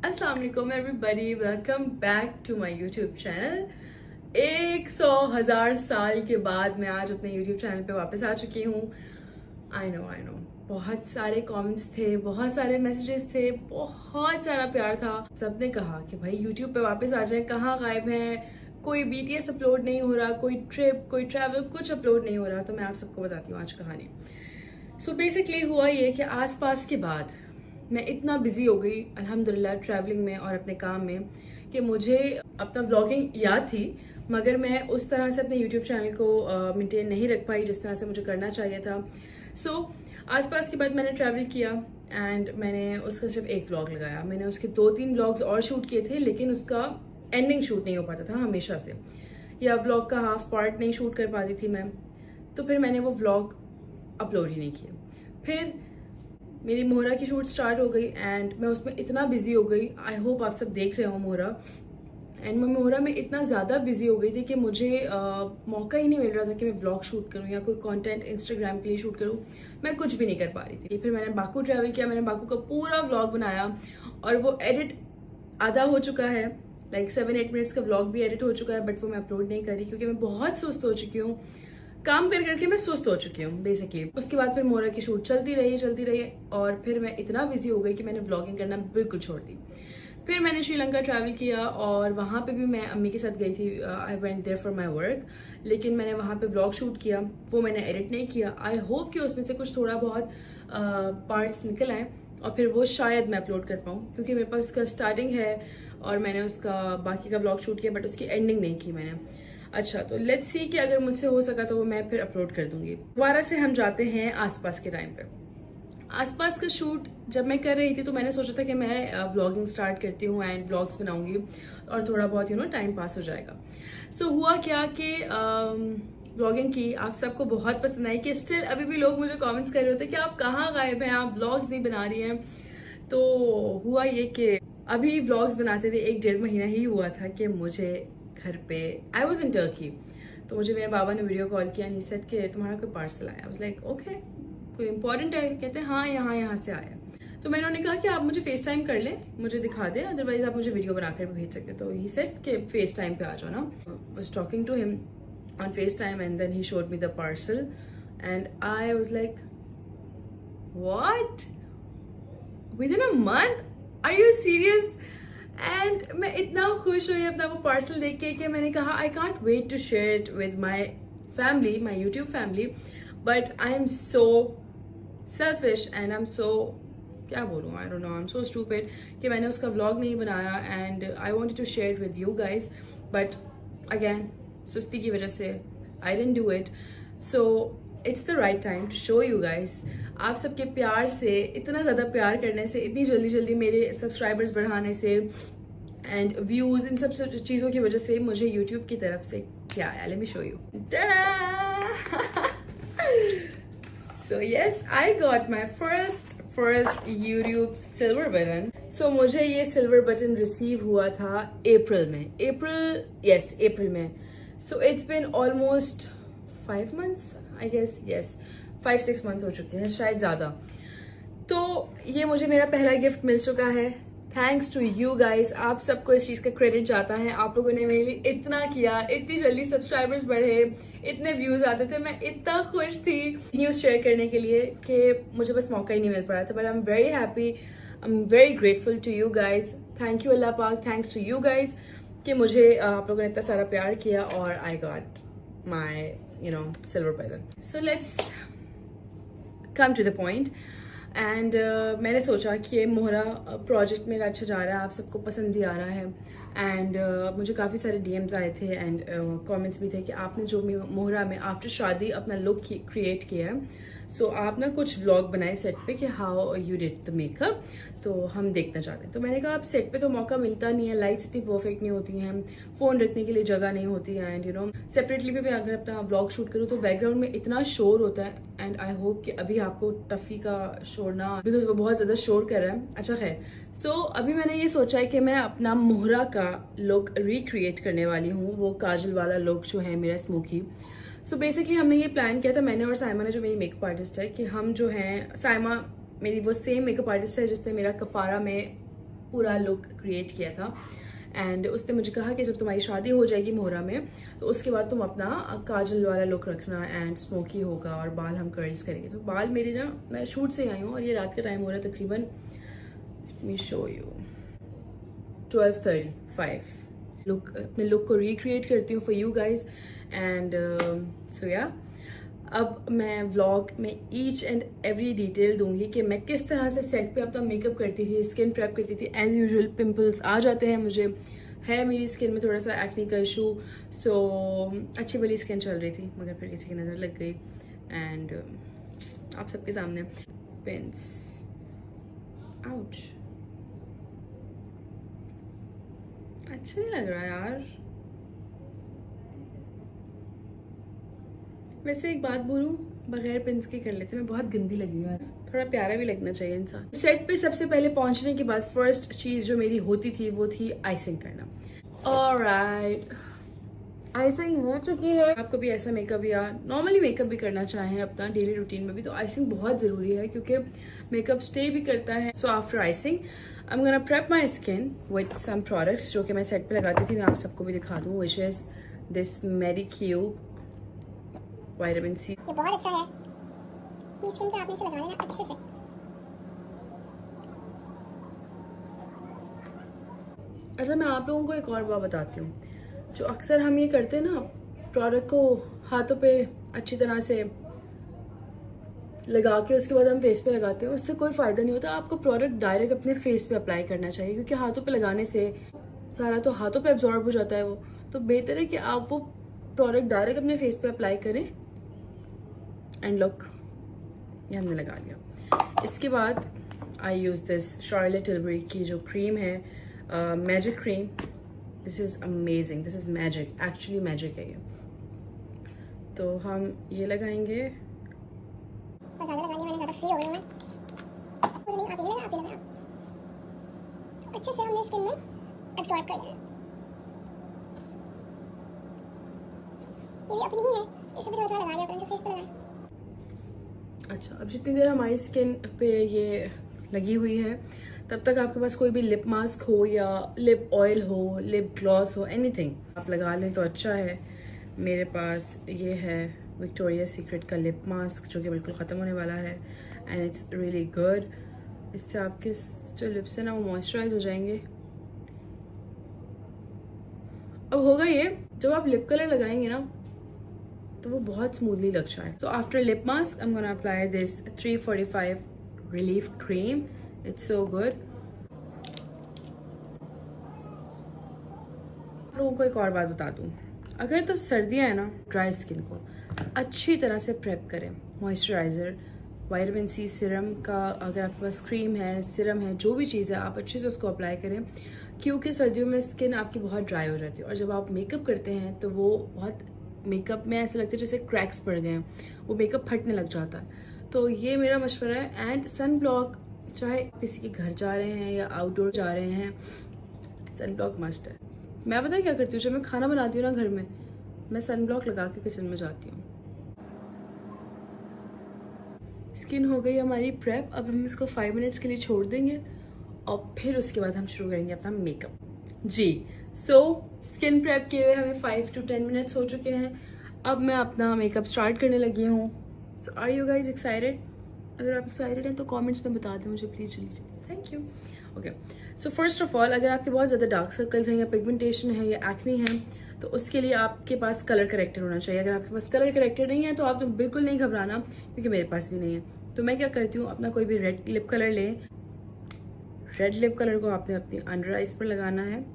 अस्सलाम वालेकुम everybody, welcome back to my YouTube channel. 100,000 साल के बाद मैं आज अपने यूट्यूब चैनल पे वापस आ चुकी हूँ। आई नो बहुत सारे कमेंट्स थे, बहुत सारे मैसेजेस थे, बहुत सारा प्यार था। सबने कहा कि भाई यूट्यूब पे वापस आ जाए, कहाँ गायब हैं, कोई BTS अपलोड नहीं हो रहा, कोई ट्रिप, कोई ट्रैवल, कुछ अपलोड नहीं हो रहा। तो मैं आप सबको बताती हूँ आज कहानी। सो बेसिकली हुआ ये कि आसपास के बाद मैं इतना बिजी हो गई अल्हम्दुलिल्लाह ट्रैवलिंग में और अपने काम में कि मुझे अपना व्लॉगिंग याद थी, मगर मैं उस तरह से अपने यूट्यूब चैनल को मेंटेन नहीं रख पाई जिस तरह से मुझे करना चाहिए था। सो आसपास के बाद मैंने ट्रैवल किया एंड मैंने उसका सिर्फ एक व्लॉग लगाया। मैंने उसके 2-3 व्लॉग्स और शूट किए थे, लेकिन उसका एंडिंग शूट नहीं हो पाता था हमेशा से, या व्लॉग का हाफ पार्ट नहीं शूट कर पाती थी मैं। तो फिर मैंने वो व्लॉग अपलोड ही नहीं किया। फिर मेरी मोहरा की शूट स्टार्ट हो गई एंड मैं उसमें इतना बिजी हो गई। आई होप आप सब देख रहे हो मोहरा। एंड मैं मोहरा में इतना ज़्यादा बिजी हो गई थी कि मुझे मौका ही नहीं मिल रहा था कि मैं व्लॉग शूट करूँ या कोई कंटेंट इंस्टाग्राम के लिए शूट करूँ। मैं कुछ भी नहीं कर पा रही थी। फिर मैंने बाकू ट्रैवल किया, मैंने बाकू का पूरा व्लॉग बनाया और वो एडिट आधा हो चुका है, लाइक 7-8 मिनट्स का व्लॉग भी एडिट हो चुका है, बट वो मैं अपलोड नहीं करी क्योंकि मैं बहुत सुस्त हो चुकी हूँ। काम कर करके मैं सुस्त हो चुकी हूँ बेसिकली। उसके बाद फिर मोहरा की शूट चलती रही और फिर मैं इतना बिजी हो गई कि मैंने व्लॉगिंग करना बिल्कुल छोड़ दी। फिर मैंने श्रीलंका ट्रैवल किया और वहाँ पे भी मैं अम्मी के साथ गई थी। I went there for my work, लेकिन मैंने वहाँ पे व्लॉग शूट किया, वो मैंने एडिट नहीं किया। आई होप कि उसमें से कुछ थोड़ा बहुत पार्ट्स निकल आए और फिर वो शायद मैं अपलोड कर पाऊँ, क्योंकि मेरे पास उसका स्टार्टिंग है और मैंने उसका बाकी का व्लॉग शूट किया बट उसकी एंडिंग नहीं की मैंने। अच्छा, तो लेट्स सी कि अगर मुझसे हो सका तो वो मैं फिर अपलोड कर दूंगी। दोबारा से हम जाते हैं आसपास के टाइम पे। आसपास का शूट जब मैं कर रही थी तो मैंने सोचा था कि मैं व्लॉगिंग स्टार्ट करती हूँ एंड व्लॉग्स बनाऊंगी और थोड़ा बहुत टाइम पास हो जाएगा। सो हुआ क्या कि व्लॉगिंग की आप सबको बहुत पसंद आई, कि स्टिल अभी भी लोग मुझे कमेंट्स कर रहे होते कि आप कहाँ गायब हैं, आप व्लॉग्स नहीं बना रही हैं। तो हुआ ये कि अभी व्लॉग्स बनाते हुए 1-1.5 महीना ही हुआ था कि मुझे घर पे, आई वॉज इन टर्की, तो मुझे मेरे बाबा ने वीडियो कॉल किया एंड ही सेड कि तुम्हारा कोई पार्सल आया। आई वाज लाइक ओके, कोई इंपॉर्टेंट है? कहते हैं हाँ यहाँ से आया। तो मैंने उन्हें कहा कि आप मुझे फेस टाइम कर लें, मुझे दिखा दें, अदरवाइज आप मुझे वीडियो बनाकर भी भेज सकते। तो ही सेड कि फेस टाइम पे आ जाओ ना। Was talking to him on FaceTime and then he showed me the parcel and I was like what, within a month, are you serious? एंड मैं इतना खुश हुई अपना वो पार्सल देख के कि मैंने कहा I can't wait to share it with my family, my YouTube family, but I am so selfish and I am so, क्या बोलूँ, I don't know, I am so stupid कि मैंने उसका व्लॉग नहीं बनाया and I wanted to share it with you guys, but again सुस्ती की वजह से I didn't do it. So it's the right time to show you guys. आप सबके प्यार से, इतना ज़्यादा प्यार करने से, इतनी जल्दी जल्दी मेरे सब्सक्राइबर्स बढ़ाने से एंड व्यूज़, इन सब चीज़ों की वजह से मुझे यूट्यूब की तरफ से क्या आया, let me show you. So yes, I got my first YouTube silver button. So मुझे ये सिल्वर बटन रिसीव हुआ था अप्रैल में। So it's been almost 5 months I guess, yes 5-6 months हो चुके हैं, शायद ज़्यादा। तो ये मुझे मेरा पहला गिफ्ट मिल चुका है, थैंक्स टू यू गाइस। आप सबको इस चीज़ का क्रेडिट जाता है, आप लोगों ने मेरे लिए इतना किया, इतनी जल्दी सब्सक्राइबर्स बढ़े, इतने व्यूज आते थे, मैं इतना खुश थी न्यूज़ शेयर करने के लिए कि मुझे बस मौका ही नहीं मिल पा रहा था। But I am very happy, I am very grateful to you guys. Thank you Allah पाक, थैंक्स टू यू गाइज कि मुझे आप लोगों ने इतना सारा प्यार किया और आई got my silver button. So let's come to the point. And मैंने सोचा कि ये मोहरा प्रोजेक्ट मेरा अच्छा जा रहा है, आप सबको पसंद भी आ रहा है एंड मुझे काफ़ी सारे DMs आए थे एंड कमेंट्स भी थे कि आपने जो मोहरा में आफ्टर शादी अपना लुक क्रिएट किया है, सो आप ना कुछ व्लॉग बनाए सेट पे कि how you did the makeup, तो हम देखना चाहते हैं। तो मैंने कहा आप सेट पे तो मौका मिलता नहीं है, लाइट्स इतनी परफेक्ट नहीं होती हैं, फ़ोन रखने के लिए जगह नहीं होती है एंड सेपरेटली भी मैं अगर अपना व्लॉग शूट करूँ तो बैकग्राउंड में इतना शोर होता है एंड आई होप कि अभी आपको टफ़ी का शोर ना, बिकॉज वो बहुत ज़्यादा शोर कर रहा है। अच्छा खैर, सो अभी मैंने ये सोचा है कि मैं अपना मोहरा का लुक रिक्रिएट करने वाली हूँ, वो काजल वाला लुक जो है मेरा स्मोकी। सो बेसिकली हमने ये प्लान किया था, मैंने और साइमा ने, जो मेरी मेकअप आर्टिस्ट है, कि हम जो हैं, साइमा मेरी वो सेम मेकअप आर्टिस्ट है जिसने मेरा कफारा में पूरा लुक क्रिएट किया था। एंड उसने मुझे कहा कि जब तुम्हारी शादी हो जाएगी मोहरा में तो उसके बाद तुम अपना काजल वाला लुक रखना एंड स्मोकी होगा और बाल हम कर्ल्स करेंगे। तो बाल मेरे ना, मैं शूट से आई हूँ और ये रात का टाइम हो रहा है तकरीबन, लेट मी शो यू, 12:35। अपने लुक को रिक्रिएट करती हूँ for you guys. And so या, अब मैं व्लॉग में ईच एंड एवरी डिटेल दूंगी कि मैं किस तरह से सेट पे अपना मेकअप करती थी, स्किन प्रेप करती थी। एज यूजुअल पिंपल्स आ जाते हैं मुझे, है मेरी स्किन में थोड़ा सा एक्ने का इशू। सो अच्छी वाली स्किन चल रही थी मगर फिर किसी की नज़र लग गई। एंड आप सबके सामने पिंस, आउच, अच्छा नहीं लग रहा यार। वैसे एक बात बोलूं, बगैर पिंस के कर लेते, मैं बहुत गंदी लगी हूँ, थोड़ा प्यारा भी लगना चाहिए इंसान। सेट पे सबसे पहले पहुंचने के बाद फर्स्ट चीज जो मेरी होती थी वो थी आइसिंग करना। ऑलराइट, आइसिंग हो चुकी है। आपको भी ऐसा मेकअप या नॉर्मली मेकअप भी करना चाहें अपना डेली रूटीन में भी, तो आइसिंग बहुत जरूरी है क्योंकि मेकअप स्टे भी करता है। So after icing I am gonna prep my skin with some products जो कि मैं सेट पे लगाती थी, मैं आप सबको भी दिखा दूँ, which is this Medicube vitamin C. ये बहुत अच्छा है, ये स्किन पे आपने इसे लगा लेना अच्छे से। अच्छा, मैं आप लोगों को एक और बात बताती हूँ, जो अक्सर हम ये करते हैं ना, प्रोडक्ट को हाथों पे अच्छी तरह से लगा के उसके बाद हम फेस पे लगाते हैं, उससे कोई फायदा नहीं होता। आपको प्रोडक्ट डायरेक्ट अपने फेस पे अप्लाई करना चाहिए क्योंकि हाथों पे लगाने से सारा तो हाथों पे एब्जॉर्ब हो जाता है वो, तो बेहतर है कि आप वो प्रोडक्ट डायरेक्ट अपने फेस पे अप्लाई करें। एंड लुक, ये हमने लगा लिया। इसके बाद आई यूज दिस शार्लेट टिलबरी की जो क्रीम है, magic cream. This is amazing, this is magic, actually magic है ये। तो हम ये लगाएंगे। ज़्यादा लगाने वाले ज़्यादा फ्री हो गई मैं, मुझे नहीं, आप ही लगा, आप ही लगा, तो अच्छे से हमने स्किन में एब्जॉर्ब कर लिया। ये भी अपनी ही है, इसे भी थोड़ा लगा लिया करें जो फेस पे लगा है। अच्छा, अब जितनी देर हमारी स्किन पे ये लगी हुई है तब तक आपके पास कोई भी लिप मास्क हो या लिप ऑयल हो, लिप ग्लॉस हो, एनीथिंग आप लगा लें तो अच्छा है। मेरे पास ये है विक्टोरिया सीक्रेट का लिप मास्क जो कि बिल्कुल ख़त्म होने वाला है एंड इट्स रियली गुड। इससे आपके जो लिप्स हैं ना वो मॉइस्चराइज हो जाएंगे। अब होगा ये, जब आप लिप कलर लगाएंगे ना तो वो बहुत स्मूथली लग जाए। So after lip mask I am gonna apply this 345 relief cream, it's so good. लोगों को एक और बात बता दूं, अगर तो सर्दियां है ना, ड्राई स्किन को अच्छी तरह से प्रेप करें। मॉइस्चराइजर, विटामिन सी सीरम का, अगर आपके पास क्रीम है, सीरम है, जो भी चीज़ है आप अच्छे से उसको अप्लाई करें क्योंकि सर्दियों में स्किन आपकी बहुत ड्राई हो जाती है और जब आप मेकअप करते हैं तो वो बहुत, मेकअप में ऐसा लगता है जैसे क्रैक्स पड़ गए हैं, वो मेकअप फटने लग जाता है। तो ये मेरा मशवरा है। एंड सन ब्लॉक, चाहे किसी के घर जा रहे हैं या आउटडोर जा रहे हैं, सन ब्लॉक मस्ट है। मैं पता है क्या करती हूँ, जब मैं खाना बनाती हूँ ना घर में, मैं सन ब्लॉक लगा के किचन में जाती हूँ। स्किन हो गई हमारी प्रेप, अब हम इसको 5 मिनट्स के लिए छोड़ देंगे और फिर उसके बाद हम शुरू करेंगे अपना मेकअप। जी, सो स्किन प्रेप किए हुए हमें 5 to 10 मिनट्स हो चुके हैं। अब मैं अपना मेकअप स्टार्ट करने लगी हूँ। सो आर यू गाइज एक्साइटेड? अगर आप एक्साइटेड हैं तो कमेंट्स में बता दें मुझे प्लीज़ जल्दी। Thank you. Okay, so first of all, अगर आपके बहुत ज़्यादा डार्क सर्कल्स हैं या पिगमेंटेशन है या एक्ने है तो उसके लिए आपके पास कलर करेक्टर होना चाहिए। अगर आपके पास कलर करेक्टर नहीं है तो आप तो बिल्कुल नहीं घबराना, क्योंकि मेरे पास भी नहीं है। तो मैं क्या करती हूँ, अपना कोई भी रेड लिप कलर लें। रेड लिप कलर को आपने अपनी अंडर आइज पर लगाना है।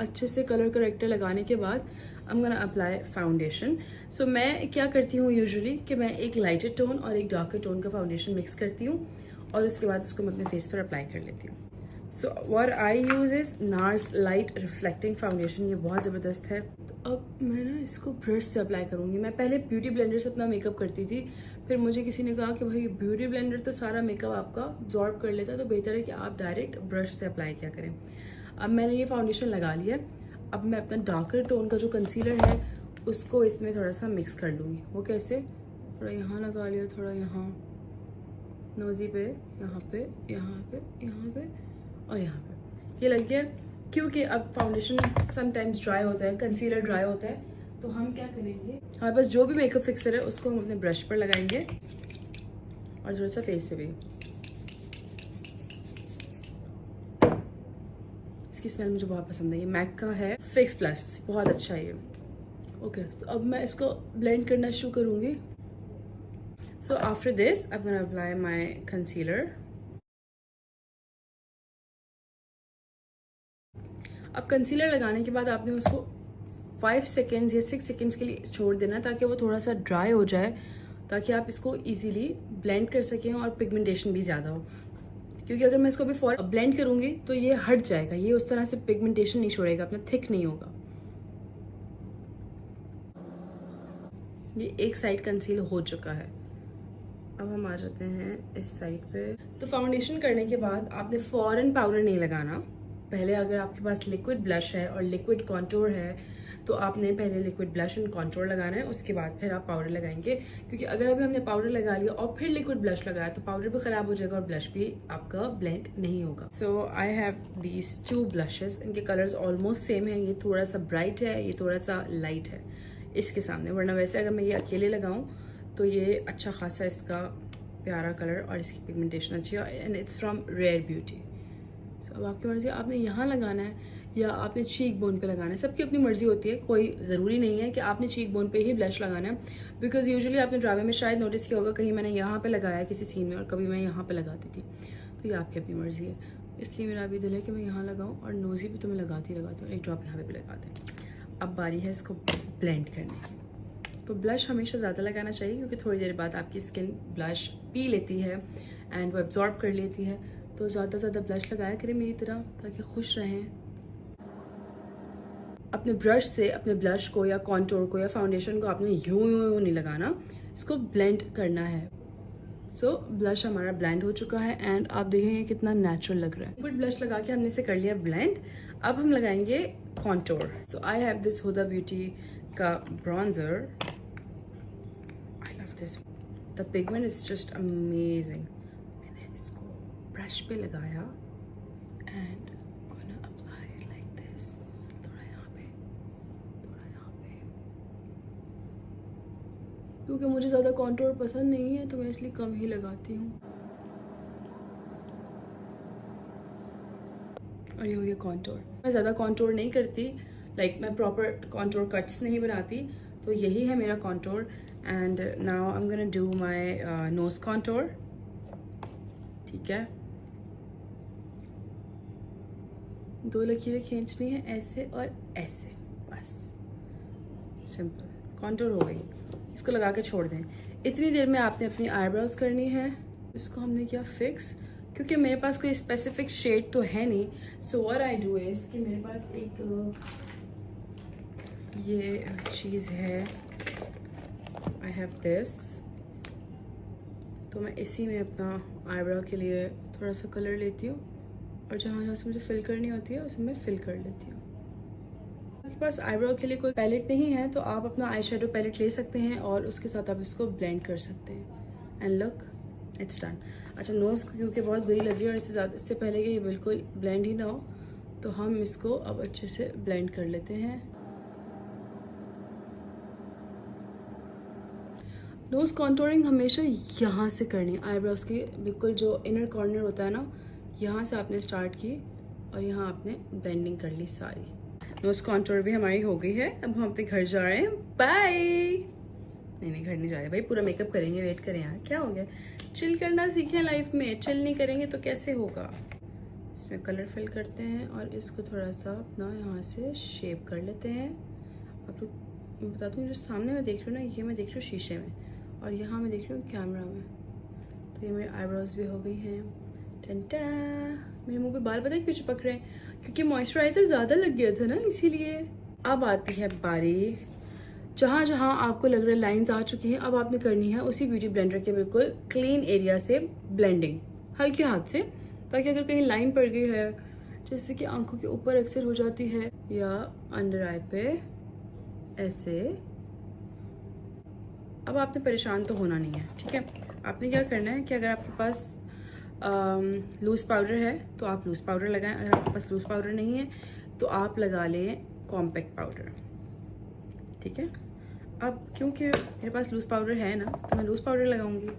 अच्छे से कलर करेक्टर लगाने के बाद I am gonna apply foundation. So मैं क्या करती हूँ यूजुअली कि मैं एक लाइटर टोन और एक डार्कर टोन का फाउंडेशन मिक्स करती हूँ और उसके बाद उसको मैं अपने फेस पर अप्लाई कर लेती हूँ। So what I use is nurse light reflecting foundation, ये बहुत ज़बरदस्त है। तो अब मैं ना इसको ब्रश से अप्लाई करूँगी। मैं पहले ब्यूटी ब्लेंडर से अपना मेकअप करती थी, फिर मुझे किसी ने कहा कि भाई ब्यूटी ब्लेंडर तो सारा मेकअप आपका अब्जॉर्ब कर लेता है, तो बेहतर है कि आप डायरेक्ट ब्रश से अप्लाई किया करें। अब मैंने ये फाउंडेशन लगा लिया। अब मैं अपना डार्कर टोन का जो कंसीलर है उसको इसमें थोड़ा सा मिक्स कर लूँगी। वो कैसे, थोड़ा यहाँ लगा लिया, थोड़ा यहाँ, नोज़ी पे, यहाँ पे, यहाँ पे, यहाँ पे और यहाँ पे। ये लग गया। क्योंकि अब फाउंडेशन समटाइम्स ड्राई होता है, कंसीलर ड्राई होता है, तो हम क्या करेंगे, हमारे पास जो भी मेकअप फिक्सर है उसको हम अपने ब्रश पर लगाएंगे और थोड़ा सा फेस पे भी। इसकी स्मेल मुझे बहुत पसंद है, ये मैक का है फिक्स प्लस, बहुत अच्छा है ये। ओके, तो अब मैं इसको ब्लेंड करना शुरू करूँगी। So after this I am gonna apply my concealer. अब कंसीलर लगाने के बाद आपने उसको 5 सेकेंड्स या 6 सेकेंड्स के लिए छोड़ देना ताकि वो थोड़ा सा ड्राई हो जाए, ताकि आप इसको इजीली ब्लेंड कर सकें और पिगमेंटेशन भी ज़्यादा हो। क्योंकि अगर मैं इसको अभी फॉर ब्लेंड करूँगी तो ये हट जाएगा, ये उस तरह से पिगमेंटेशन नहीं छोड़ेगा, अपना थिक नहीं होगा। ये एक साइड कंसील हो चुका है। अब हम आ जाते हैं इस साइड पे। तो फाउंडेशन करने के बाद आपने फौरन पाउडर नहीं लगाना। पहले अगर आपके पास लिक्विड ब्लश है और लिक्विड कॉन्टोर है तो आपने पहले लिक्विड ब्लश एंड कॉन्टोर लगाना है, उसके बाद फिर आप पाउडर लगाएंगे। क्योंकि अगर अभी हमने पाउडर लगा लिया और फिर लिक्विड ब्लश लगाया तो पाउडर भी खराब हो जाएगा और ब्लश भी आपका ब्लेंड नहीं होगा। सो आई हैव दीज 2 ब्लशेस, इनके कलर्स ऑलमोस्ट सेम है। ये थोड़ा सा ब्राइट है, ये थोड़ा सा लाइट है इसके सामने, वरना वैसे अगर मैं ये अकेले लगाऊं तो ये अच्छा खासा इसका प्यारा कलर और इसकी पिगमेंटेशन अच्छी है। And it's from Rare Beauty. So अब आपकी मर्जी, आपने यहाँ लगाना है या आपने चीक बोन पे लगाना है, सबकी अपनी मर्जी होती है। कोई ज़रूरी नहीं है कि आपने चीक बोन पे ही ब्लश लगाना है, बिकॉज यूजुअली आपने ड्रामे में शायद नोटिस किया होगा कहीं मैंने यहाँ पे लगाया किसी सीन में और कभी मैं यहाँ पे लगाती थी, तो ये आपकी अपनी मर्जी है। इसलिए मेरा अभी दिल है कि मैं यहाँ लगाऊँ और नोज़ी भी तो मैं लगाती हूँ, एक ड्रॉप यहाँ पे भी लगाते हैं। अब बारी है इसको ब्लेंड करने की। तो ब्लश हमेशा ज़्यादा लगाना चाहिए क्योंकि थोड़ी देर बाद आपकी स्किन ब्लश पी लेती है एंड वो एब्जॉर्ब कर लेती है। तो ज़्यादा से ज़्यादा ब्लश लगाया करें मेरी तरह, ताकि खुश रहें। अपने ब्रश से अपने ब्लश को या कॉन्टोर को या फाउंडेशन को आपने यूं नहीं लगाना, इसको ब्लेंड करना है। सो ब्लश हमारा ब्लेंड हो चुका है एंड आप देखेंगे कितना नेचुरल लग रहा है। लिक्विड ब्लश लगा के हमने इसे कर लिया ब्लेंड। अब हम लगाएंगे contour. So I have this Huda Beauty का bronzer. I love this, the pigment is just amazing. मैंने इसको ब्रश पे लगाया and gonna apply like this, थोड़ा यहाँ पे, थोड़ा यहाँ पे। क्योंकि मुझे ज़्यादा कॉन्टोर पसंद नहीं है तो मैं इसलिए कम ही लगाती हूँ। और ये हो गया कॉन्टोर। मैं ज़्यादा कॉन्टोर नहीं करती, लाइक मैं प्रॉपर कॉन्टोर कट्स नहीं बनाती, तो यही है मेरा contour. And now I am gonna do my knows contour. ठीक है, 2 लकीरें खींचनी है, ऐसे और ऐसे, बस सिंपल कॉन्टोर हो गई। इसको लगा के छोड़ दें। इतनी देर में आपने अपनी आईब्रोज करनी है। इसको हमने किया फिक्स, क्योंकि मेरे पास कोई स्पेसिफिक शेड तो है नहीं। So what I do is कि मेरे पास एक ये चीज़ है, आई हैव दिस। तो मैं इसी में अपना आईब्रो के लिए थोड़ा सा कलर लेती हूँ और जहाँ जहाँ से मुझे फिल करनी होती है उसे मैं फिल कर लेती हूँ। आपके पास आईब्रो के लिए कोई पैलेट नहीं है तो आप अपना आई शेडो पैलेट ले सकते हैं और उसके साथ आप इसको ब्लेंड कर सकते हैं। And look, it's done. अच्छा, नोज़ क्योंकि बहुत बुरी लग रही है और इससे पहले कि ये बिल्कुल ब्लेंड ही ना हो तो हम इसको अब अच्छे से ब्लेंड कर लेते हैं। नोज़ कॉन्टोरिंग हमेशा यहाँ से करनी है, आईब्रोज की बिल्कुल जो इनर कॉर्नर होता है ना, यहाँ से आपने स्टार्ट की और यहाँ आपने ब्लेंडिंग कर ली सारी। नोज़ कॉन्टोर भी हमारी हो गई है। अब हम अपने घर जा रहे हैं, बाय। नहीं घर नहीं जा रहे भाई, पूरा मेकअप करेंगे, वेट करें यार, क्या हो गया। चिल करना सीखें लाइफ में, चिल नहीं करेंगे तो कैसे होगा। इसमें कलर फिल करते हैं और इसको थोड़ा सा अपना यहाँ से शेप कर लेते हैं। आप लोग मैं बता दूँ, जो सामने मैं देख रही हूँ ना, ये मैं देख रही हूँ शीशे में और यहाँ मैं देख रही हूँ कैमरा में। तो ये मेरे आईब्रोज भी हो गई हैं। टंटा, मेरे मुंह पे बाल पता है क्यों चिपक रहे हैं, क्योंकि मॉइस्चराइजर ज़्यादा लग गया था ना, इसीलिए। अब आती है बारी, जहाँ जहाँ आपको लग रहा है लाइंस आ चुकी हैं, अब आपने करनी है उसी ब्यूटी ब्लेंडर के बिल्कुल क्लीन एरिया से ब्लेंडिंग, हल्के हाथ से, ताकि अगर कहीं लाइन पड़ गई है, जैसे कि आंखों के ऊपर अक्सर हो जाती है या अंडर आई पे ऐसे। अब आपने परेशान तो होना नहीं है, ठीक है। आपने क्या करना है कि अगर आपके पास लूज़ पाउडर है तो आप लूज़ पाउडर लगाएं, अगर आपके पास लूज़ पाउडर नहीं है तो आप लगा लें कॉम्पैक्ट पाउडर, ठीक है। अब क्योंकि मेरे पास लूज़ पाउडर है ना तो मैं लूज़ पाउडर लगाऊंगी,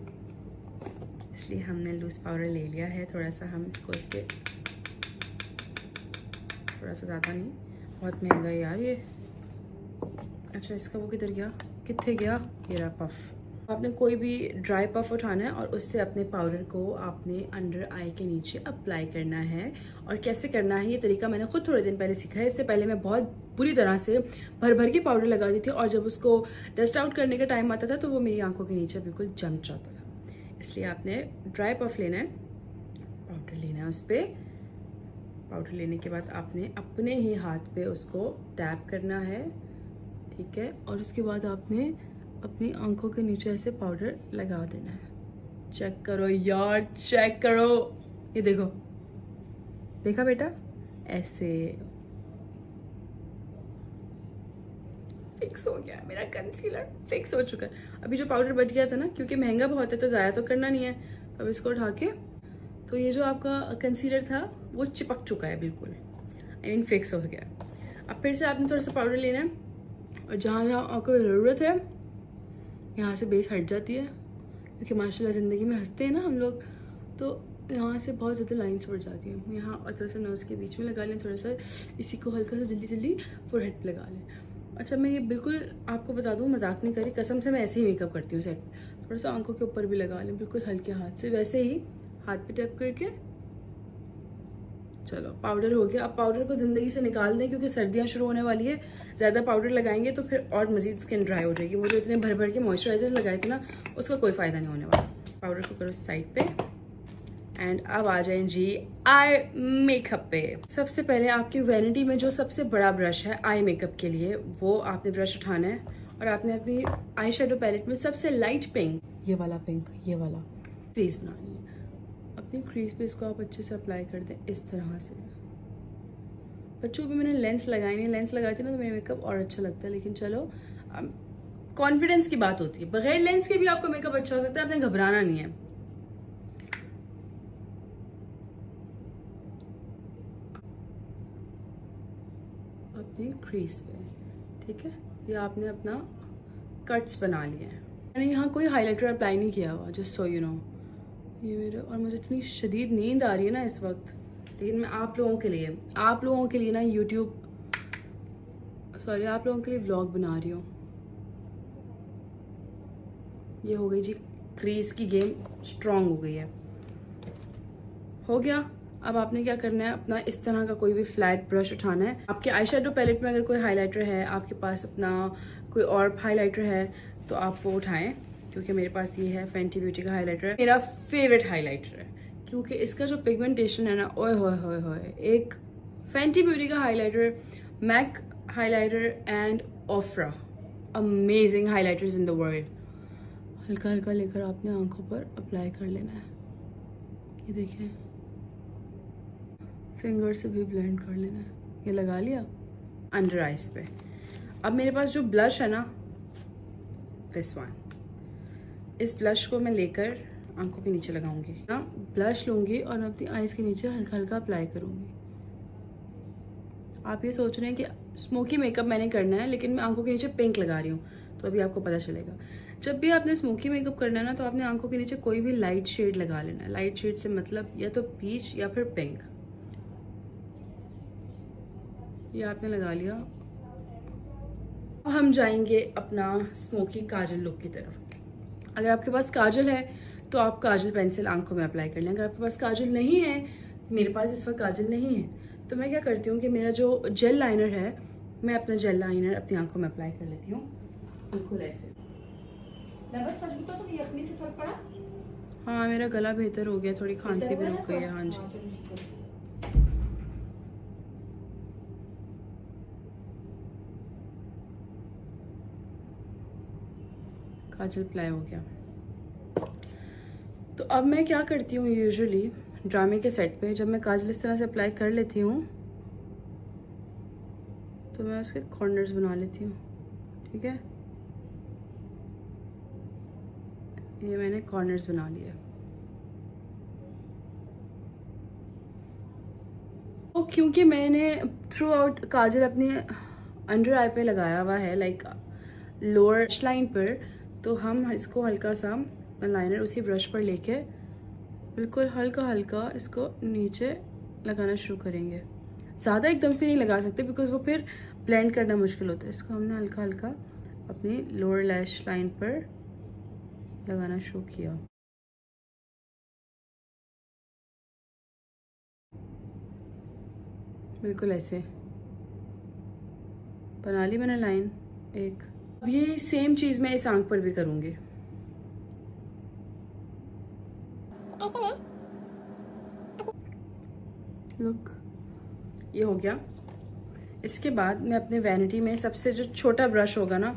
इसलिए हमने लूज़ पाउडर ले लिया है। थोड़ा सा हम इसको इसके थोड़ा सा ज़्यादा नहीं, बहुत महंगा है यार ये। अच्छा इसका वो किधर गया, कितने गया, ये रहा पफ। आपने कोई भी ड्राई पफ उठाना है और उससे अपने पाउडर को आपने अंडर आई के नीचे अप्लाई करना है। और कैसे करना है ये तरीका मैंने खुद थोड़े दिन पहले सीखा है। इससे पहले मैं बहुत बुरी तरह से भर भर के पाउडर लगाती थी और जब उसको डस्ट आउट करने का टाइम आता था तो वो मेरी आंखों के नीचे बिल्कुल जम जाता था। इसलिए आपने ड्राई पफ लेना है, पाउडर लेना है, उस पर पाउडर लेने के बाद आपने अपने ही हाथ पे उसको टैप करना है, ठीक है। और उसके बाद आपने अपनी आंखों के नीचे ऐसे पाउडर लगा देना है। चेक करो यार, चेक करो, ये देखो, देखा बेटा, ऐसे फिक्स हो गया मेरा कंसीलर, फिक्स हो चुका है। अभी जो पाउडर बच गया था ना, क्योंकि महंगा बहुत है तो ज़ाया तो करना नहीं है, तो अब इसको उठा के, तो ये जो आपका कंसीलर था वो चिपक चुका है बिल्कुल, आई मीन फिक्स हो गया। अब फिर से आपने थोड़ा सा पाउडर लेना है और जहाँ जहाँ आपको ज़रूरत है यहाँ से बेस हट जाती है, क्योंकि माशाल्लाह ज़िंदगी में हंसते हैं ना हम लोग, तो यहाँ से बहुत ज़्यादा लाइन्स पड़ जाती हैं यहाँ, और थोड़ा सा नोज़ के बीच में लगा लें, थोड़ा सा इसी को हल्का सा जल्दी जल्दी फोरहेड पे लगा लें। अच्छा मैं ये बिल्कुल आपको बता दूँ, मजाक नहीं करी, कसम से मैं ऐसे ही मेकअप करती हूँ सेट। थोड़ा सा आंखों के ऊपर भी लगा लें बिल्कुल हल्के हाथ से, वैसे ही हाथ पे टैप करके। चलो पाउडर हो गया। अब पाउडर को ज़िंदगी से निकाल दें क्योंकि सर्दियाँ शुरू होने वाली है, ज़्यादा पाउडर लगाएंगे तो फिर और मज़ीद स्किन ड्राई हो जाएगी। वो जो इतने भर भर के मॉइस्चराइजर्स लगाए थे ना, उसका कोई फ़ायदा नहीं होने वाला। पाउडर को करो साइड पे एंड अब आ जाए जी आई मेकअप पे। सबसे पहले आपकी वैनिटी में जो सबसे बड़ा ब्रश है आई मेकअप के लिए, वो आपने ब्रश उठाना है और आपने अपनी आई शेडो पैलेट में सबसे लाइट पिंक, ये वाला पिंक, ये वाला क्रीज बनानी है। अपनी क्रीज पे इसको आप अच्छे से अप्लाई कर दें इस तरह से। बच्चों पे मैंने लेंस लगाई नहीं, लेंस लगाती ना तो मेरा मेकअप और अच्छा लगता है, लेकिन चलो कॉन्फिडेंस की बात होती है, बगैर लेंस के भी आपको मेकअप अच्छा हो सकता है, आपने घबराना नहीं है। अपनी क्रीज पे, ठीक है, ये आपने अपना कट्स बना लिए हैं। मैंने यहाँ कोई हाइलाइटर अप्लाई नहीं किया हुआ, जस्ट सो यू नो। ये मेरा, और मुझे इतनी शदीद नींद आ रही है ना इस वक्त, लेकिन मैं आप लोगों के लिए ना यूट्यूब, सॉरी, आप लोगों के लिए व्लॉग बना रही हूँ। ये हो गई जी क्रीज की गेम स्ट्रांग हो गई है, हो गया। अब आपने क्या करना है, अपना इस तरह का कोई भी फ्लैट ब्रश उठाना है। आपके आई शेडो पैलेट में अगर कोई हाइलाइटर है, आपके पास अपना कोई और हाइलाइटर है तो आप वो उठाएं, क्योंकि मेरे पास ये है फैंटी ब्यूटी का हाइलाइटर है, मेरा फेवरेट हाइलाइटर है, क्योंकि इसका जो पिगमेंटेशन है ना, ओए होए होए होए। एक फैंटी ब्यूटी का highlighter, MAC highlighter and Ofra, amazing highlighters in the world. हल्का हल्का लेकर आपने आंखों पर अप्लाई कर लेना है, ये देखें, फिंगर से भी ब्लेंड कर लेना है। ये लगा लिया अंडर आइज पे। अब मेरे पास जो ब्लश है ना, दिस वन, इस ब्लश को मैं लेकर आंखों के नीचे लगाऊंगी ना, ब्लश लूंगी और मैं अपनी आईज के नीचे हल्का हल्का अप्लाई करूंगी। आप ये सोच रहे हैं कि स्मोकी मेकअप मैंने करना है, लेकिन मैं आंखों के नीचे पिंक लगा रही हूँ, तो अभी आपको पता चलेगा। जब भी आपने स्मोकी मेकअप करना है ना, तो आपने आंखों के नीचे कोई भी लाइट शेड लगा लेना है। लाइट शेड से मतलब या तो पीच या फिर पिंक, ये आपने लगा लिया। अब हम जाएंगे अपना स्मोकी काजल लुक की तरफ। अगर आपके पास काजल है तो आप काजल पेंसिल आंखों में अप्लाई कर लें। अगर आपके पास काजल नहीं है, मेरे पास इस वक्त काजल नहीं है, तो मैं क्या करती हूँ कि मेरा जो जेल लाइनर है, मैं अपना जेल लाइनर अपनी आंखों में अप्लाई कर लेती हूँ, बिल्कुल ऐसे। मैं बस सच बताऊँ तो यखनी से फर्क पड़ा? हाँ, मेरा गला बेहतर हो गया, थोड़ी खांसी भी रुक गई है। हाँ जी, काजल अप्लाई हो गया। तो अब मैं क्या करती हूँ, यूजुअली ड्रामे के सेट पे जब मैं काजल इस तरह से अप्लाई कर लेती हूँ तो मैं उसके कॉर्नर्स बना लेती हूँ, ठीक है। ये मैंने कॉर्नर्स बना लिए। तो क्योंकि मैंने थ्रू आउट काजल अपने अंडर आई पे लगाया हुआ है, लाइक लोअर लाइन पर, तो हम इसको हल्का सा लाइनर उसी ब्रश पर लेके बिल्कुल हल्का हल्का इसको नीचे लगाना शुरू करेंगे। ज़्यादा एकदम से नहीं लगा सकते बिकॉज वो फिर ब्लेंड करना मुश्किल होता है। इसको हमने हल्का हल्का अपनी लोअर लैश लाइन पर लगाना शुरू किया। बिल्कुल ऐसे बना ली मैंने लाइन एक। अब ये सेम चीज़ मैं इस आंख पर भी करूँगी। लुक, ये हो गया। इसके बाद मैं अपने वैनिटी में सबसे जो छोटा ब्रश होगा ना,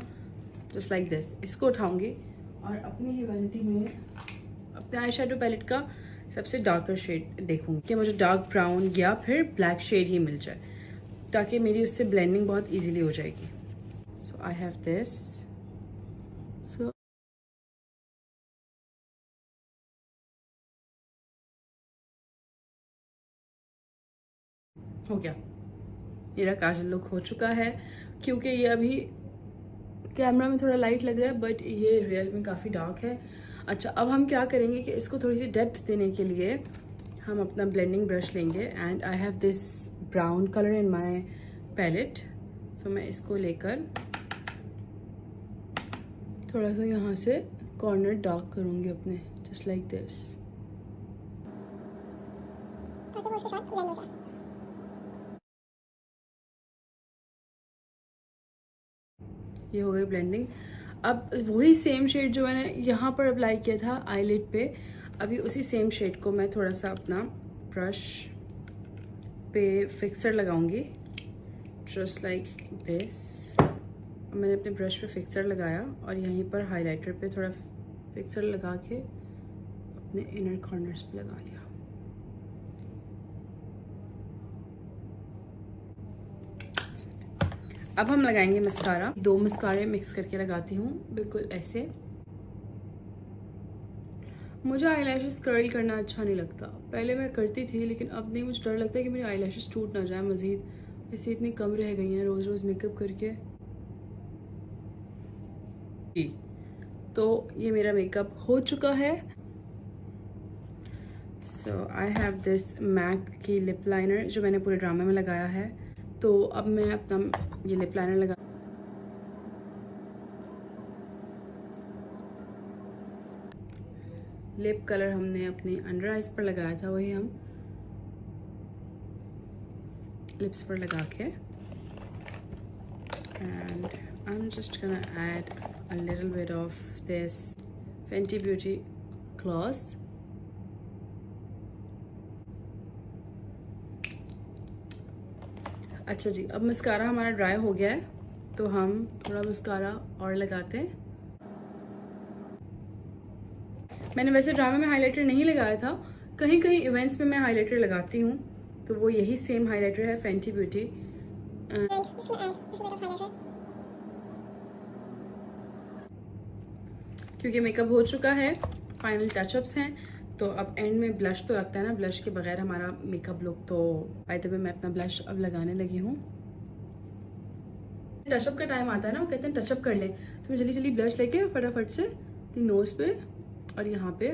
जस्ट लाइक दिस, इसको उठाऊंगी और अपनी ये वैनिटी में अपने आई शेडो पैलेट का सबसे डार्कर शेड देखूंगी कि मुझे डार्क ब्राउन या फिर ब्लैक शेड ही मिल जाए, ताकि मेरी उससे ब्लेंडिंग बहुत इजीली हो जाएगी। सो आई हैव दिस। सो हो गया, मेरा काजल लुक हो चुका है। क्योंकि ये अभी कैमरा में थोड़ा लाइट लग रहा है बट ये रियल में काफ़ी डार्क है। अच्छा, अब हम क्या करेंगे कि इसको थोड़ी सी डेप्थ देने के लिए हम अपना ब्लेंडिंग ब्रश लेंगे and I have this brown colour in my palette. So मैं इसको लेकर थोड़ा सा यहाँ से कॉर्नर डार्क करूँगी अपने, जस्ट लाइक दिस, ताकि वो उसके साथ ब्लेंड हो जाए। ये हो गई ब्लेंडिंग। अब वही सेम शेड जो मैंने यहाँ पर अप्लाई किया था आईलिड पे, अभी उसी सेम शेड को मैं थोड़ा सा अपना ब्रश पे फिक्सर लगाऊंगी, जस्ट लाइक दिस। मैंने अपने ब्रश पे फिक्सर लगाया और यहीं पर हाइलाइटर पे थोड़ा फिक्सर लगा के अपने इनर कॉर्नर्स पे लगा लिया। अब हम लगाएंगे मस्कारा। 2 मस्कारे मिक्स करके लगाती हूँ, बिल्कुल ऐसे। मुझे आईलैशेस कर्ल करना अच्छा नहीं लगता, पहले मैं करती थी लेकिन अब नहीं। मुझे डर लगता है कि मेरी आईलैशेस टूट ना जाए मज़ीद, ऐसे इतनी कम रह गई हैं रोज़ रोज़ मेकअप करके। तो ये मेरा मेकअप हो चुका है। सो आई हैव दिस मैक की लिप लाइनर जो मैंने पूरे ड्रामे में लगाया है। तो अब मैं अपना ये लिप लाइनर लगा, लिप कलर हमने अपने अंडर आइज पर लगाया था, वही हम लिप्स पर लगा के, and I am just gonna add a little bit of this Fenty beauty gloss. अच्छा जी, अब मस्कारा हमारा ड्राई हो गया है तो हम थोड़ा मस्कारा और लगाते हैं। मैंने वैसे ड्रामे में हाइलाइटर नहीं लगाया था, कहीं कहीं इवेंट्स में मैं हाइलाइटर लगाती हूँ, तो वो यही सेम हाइलाइटर है फेंटी ब्यूटी। क्योंकि मेकअप हो चुका है, फाइनल टचअप्स हैं, तो अब एंड में ब्लश तो लगता है ना, ब्लश के बगैर हमारा मेकअप लुक तो। बाय द वे मैं अपना ब्लश अब लगाने लगी हूँ। टचअप का टाइम आता है ना, वो कहते हैं टचअप कर ले, तो मैं जल्दी जल्दी ब्लश लेके फटाफट से नोज पे और यहाँ पे,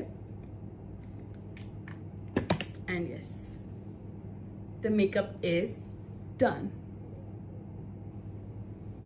and yes, the makeup is done.